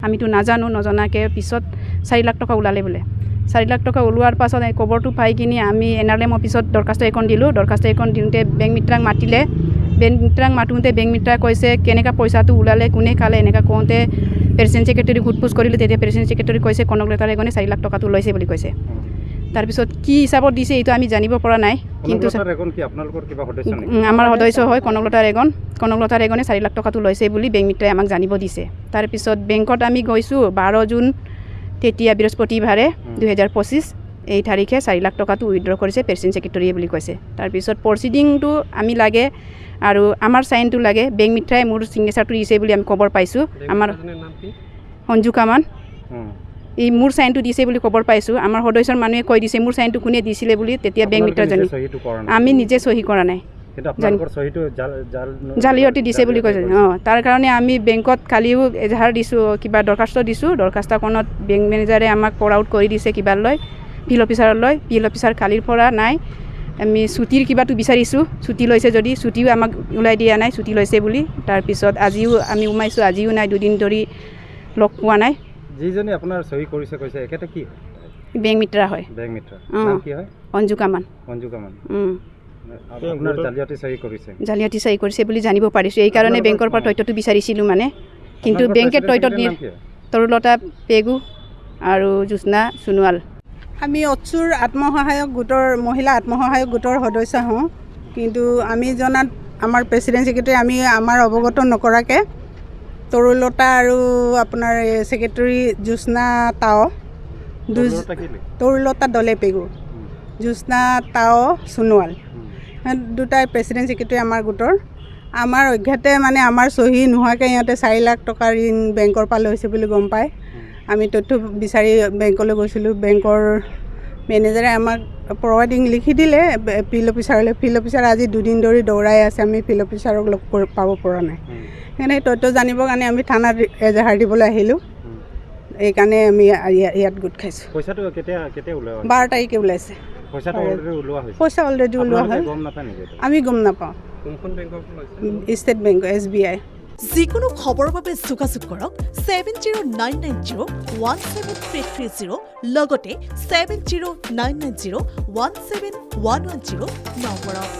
আমিতো নাজানো, নজনাকৈ পিছত 4 লাখ টকা ওলালে বোলে। 4 লাখ টকা ওলোৱাৰ পাছত খবৰটো পাই কিনি আমি NRLM অফিচত দৰখাস্ত এখন দিলোঁ। দৰখাস্ত এখন দিওঁতে বেংক মিত্ৰাক মাতিলে। বেংক মিত্ৰাক মাতোঁতে বেংক মিত্ৰাই কৈছে কেনেকৈ পইচাটো ওলালে, কোনে খালে, এনেকৈ কওঁতে প্ৰেচিডেণ্ট ছেক্ৰেটাৰী সোধপোছ কৰিলে। তেতিয়া প্ৰেচিডেণ্ট ছেক্ৰেটাৰী কৈছে কনকলতা এগনে 4 লাখ টকাটো লৈছে বুলি কৈছে। তাৰপিছত কি হিচাপত দিছে এইটো আমি জানিব পৰা নাই, কিন্তু আমাৰ সদস্য হয় কনকলতা এগনে 4 লাখ টকাটো লৈছে বুলি বেংক মিত্ৰাই আমাক জানিব দিছে। তাৰপিছত বেংকত আমি গৈছোঁ 12 জুন, তেতিয়া বৃহস্পতিবাৰে 2025 এই তাৰিখে 4 লাখ টকাটো উইথড্ৰ কৰিছে প্ৰেচিডেণ্ট ছেক্ৰেটাৰীয়ে বুলি কৈছে। তাৰপিছত প্ৰচিডিংটো আমি লাগে আৰু আমাৰ চাইনটো লাগে। বেংক মিত্ৰাই মোৰ ছিগনেচাৰটো দিছে বুলি আমি খবৰ পাইছোঁ। আমাৰ সঞ্জু কামান এই মোৰ চাইনটো দিছে বুলি খবৰ পাইছোঁ। আমাৰ সদস্যৰ মানুহে কৈ দিছে মোৰ চাইনটো কোনে দিছিলে বুলি। তেতিয়া বেংক মিত্ৰজনী আমি নিজে চহী কৰা নাই, জালিয়াতি দিছে বুলি কৈছে। তাৰ কাৰণে আমি বেংকত কালিও এজাহাৰ দিছোঁ, কিবা দৰখাস্ত দিছোঁ। দৰখাস্তখনত বেংক মেনেজাৰে আমাক পৰ আউট কৰি দিছে কিবা লৈ, ফিল্ড অফিচাৰলৈ। ফিল্ড অফিচাৰ কালিৰ পৰা নাই। আমি ছুটিৰ কিবাটো বিচাৰিছোঁ, ছুটি লৈছে যদি, ছুটিও আমাক ওলাই দিয়া নাই, ছুটি লৈছে বুলি। তাৰপিছত আজিও আমি সোমাইছোঁ, আজিও নাই, 2 দিন ধৰি লগ পোৱা নাই। যিজনী আপোনাৰ চহী কৰিছে কৈছে একেটা কি বেংক মিত্ৰা হয়। বেংক মিত্ৰা নাম কি হয়? অঞ্জু কামান। আপোনাৰ জালিয়াতি চহী কৰিছে, জালিয়াতি চহী কৰিছে বুলি জানিব পাৰিছোঁ। এইকাৰণে বেংকৰ পৰা তথ্যটো বিচাৰিছিলোঁ মানে, কিন্তু বেংকে তথ্য দিয়ে। তৰুলতা পেগু আৰু জ্যোৎস্না সোণোৱাল। আমি অচ্ছুৰ আত্মসহায়ক গোটৰ, মহিলা আত্মসহায়ক গোটৰ সদস্য হওঁ। কিন্তু আমি জনাত আমাৰ প্ৰেচিডেণ্ট ছেক্ৰেটাৰী আমি আমাৰ অৱগত নকৰাকৈ তৰুলতা আৰু আপোনাৰ ছেক্ৰেটাৰী জ্যোৎস্না তাও, তৰুলতা দলে পেগু, জ্যোৎস্না তাও সোণোৱাল, দুটাই প্ৰেচিডেণ্ট ছেক্ৰেটাৰী আমাৰ গোটৰ। আমাৰ অজ্ঞাতে মানে আমাৰ চহী নোহোৱাকৈ ইহঁতে 4 লাখ টকা ঋণ বেংকৰ পৰা লৈছে বুলি গম পায়। আমি তথ্য বিচাৰি বেংকলৈ গৈছিলোঁ। বেংকৰ মেনেজাৰে আমাক প্ৰভাইডিং লিখি দিলে ফিল্ড অফিচাৰলৈ। ফিল্ড অফিচাৰ আজি 2 দিন ধৰি দৌৰাই আছে, আমি ফিল্ড অফিচাৰক লগ পাব পৰা নাই। সেইকাৰণে তথ্য জানিবৰ কাৰণে আমি থানাত এজাহাৰ দিবলৈ আহিলোঁ। এইকাৰণে আমি ইয়াত গোট খাইছোঁ। পইচাটো কেতিয়া ওলোৱা? 12 তাৰিখে ওলাইছে। পইচা অলৰেডি ওলোৱা হয়। আমি গম নাপাওঁ। State bank, SBI। যিকোনো খবৰৰ বাবে যোগাযোগ কৰক 7099017330 লগতে 7099017110 নম্বৰত।